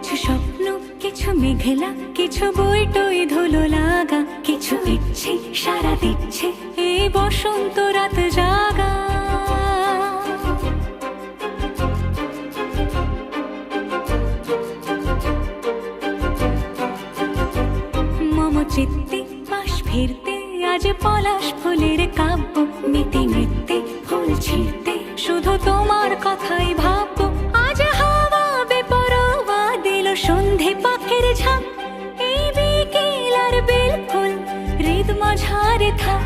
কিছু স্বপ্ন, কিছু মেঘলা, কিছু বই টই ধুলো লাগা, কিছু ইচ্ছে সারা দিচ্ছে এই বসন্ত রাত জাগা। মম চিত্তে পাশ ফিরতে আজ পলাশ ফুলের কাব্য, মেতে নৃত্যে ফুল ছিঁড়তে শুধু তোমার কথাই ভাববো। আজ হাওয়া বেপরোয়া দিল সন্ধে পাখির ঝাঁক, এই বিকেল আর বেল ফুল হৃদ মাঝারে থাক।